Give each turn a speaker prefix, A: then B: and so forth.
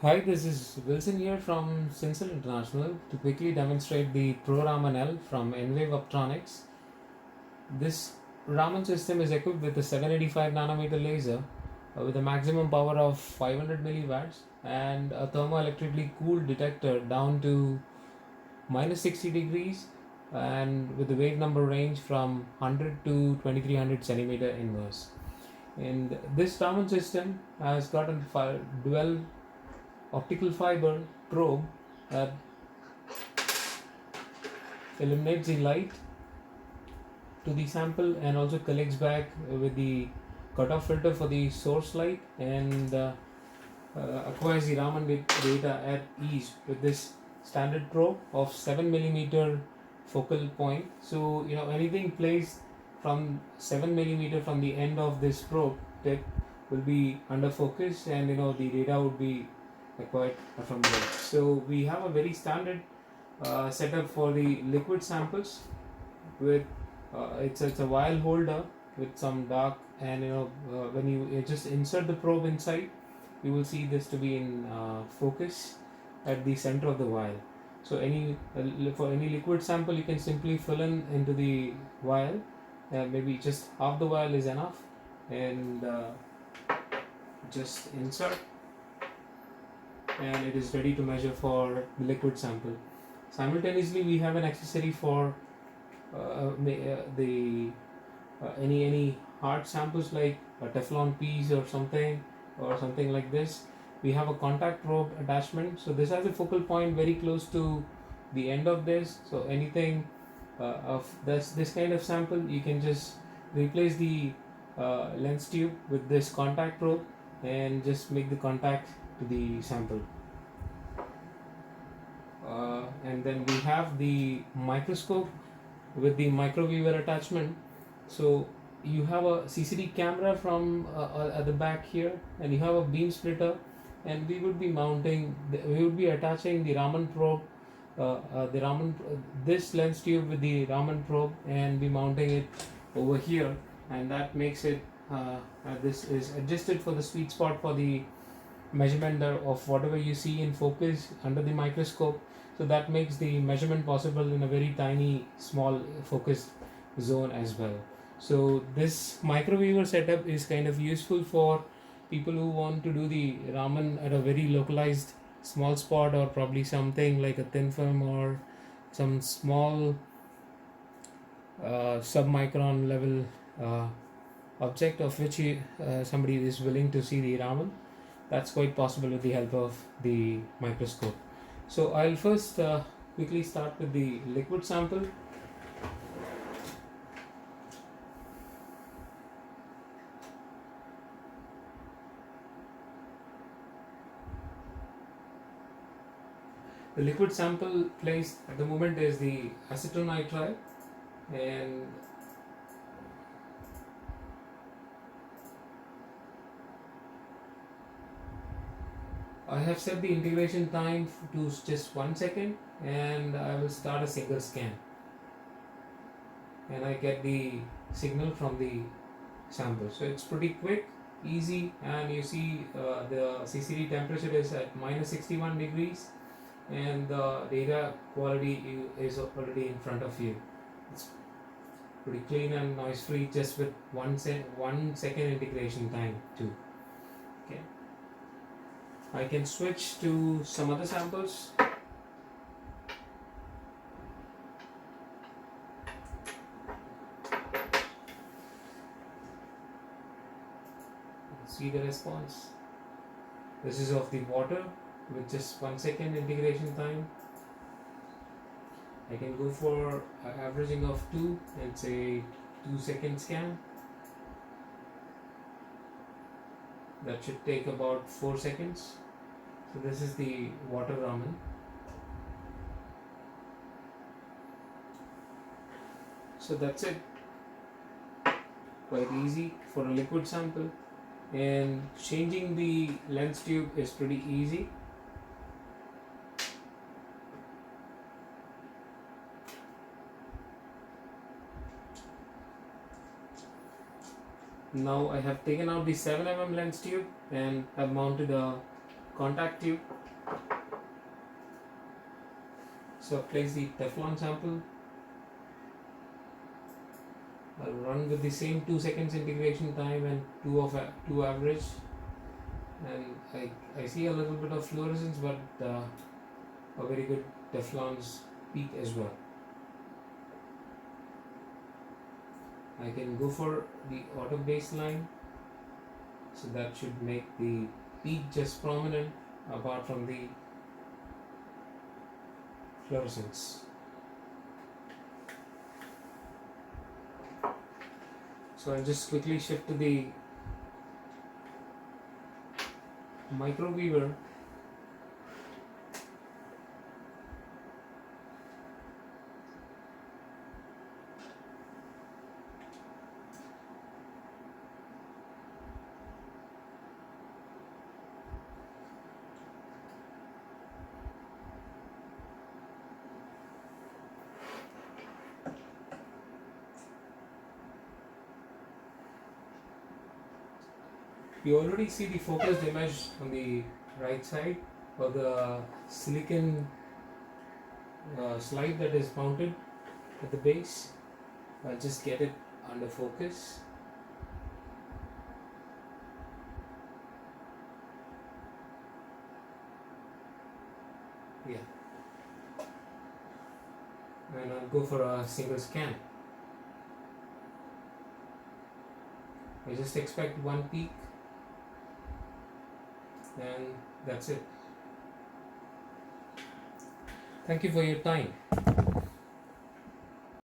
A: Hi, this is Wilson here from Sincil International to quickly demonstrate the Pro Raman L from Enwave Optronics. This Raman system is equipped with a 785 nanometer laser with a maximum power of 500 milliwatts and a thermoelectrically cooled detector down to minus 60 degrees and with the wave number range from 100 to 2300 centimeter inverse. And this Raman system has got a dual optical fiber probe that eliminates the light to the sample and also collects back with the cutoff filter for the source light and acquires the Raman data at ease with this standard probe of 7 millimeter focal point. So anything placed from 7 millimeter from the end of this probe tip will be under focus, and the data would be acquired from there. So we have a very standard setup for the liquid samples with it's a vial holder with some dark, and when you just insert the probe inside, you will see this to be in focus at the center of the vial. So for any liquid sample, you can simply fill in into the vial. Maybe just half the vial is enough, and just insert, and it is ready to measure for the liquid sample. Simultaneously, we have an accessory for the any hard samples like a Teflon piece or something like this. We have a contact probe attachment. So this has a focal point very close to the end of this. So anything of this kind of sample, you can just replace the lens tube with this contact probe and just make the contact to the sample. And then we have the microscope with the microweaver attachment. So you have a CCD camera from at the back here, and you have a beam splitter, and we would be attaching the Raman probe, this lens tube with the Raman probe, and be mounting it over here, and that makes it this is adjusted for the sweet spot for the measurement of whatever you see in focus under the microscope. So that makes the measurement possible in a very tiny small focused zone as well. So this microweaver setup is kind of useful for people who want to do the Raman at a very localized small spot, or probably something like a thin film or some small submicron level object of which somebody is willing to see the Raman. That's quite possible with the help of the microscope. So I'll first quickly start with the liquid sample. The liquid sample placed at the moment is the acetonitrile, and I have set the integration time to just 1 second, and I will start a single scan, and I get the signal from the sample. So it's pretty quick, easy, and you see the CCD temperature is at minus 61 degrees, and the data quality is already in front of you. It's pretty clean and noise free, just with 1 second integration time too. Okay, I can switch to some other samples. See the response. This is of the water with just 1 second integration time. I can go for averaging of 2 and say 2 second scan. That should take about 4 seconds. So this is the water Raman. So that's it. Quite easy for a liquid sample, and changing the lens tube is pretty easy. Now I have taken out the 7 mm lens tube and have mounted a contact tube. So place the Teflon sample. I'll run with the same 2 seconds integration time and 2 average, and I see a little bit of fluorescence, but a very good Teflon's peak as well. I can go for the auto baseline, so that should make the peak just prominent apart from the fluorescence. So I'll just quickly shift to the microweaver. You already see the focused image on the right side of the silicon slide that is mounted at the base. I'll just get it under focus. Yeah. And I'll go for a single scan. I just expect one peak, and that's it. Thank you for your time.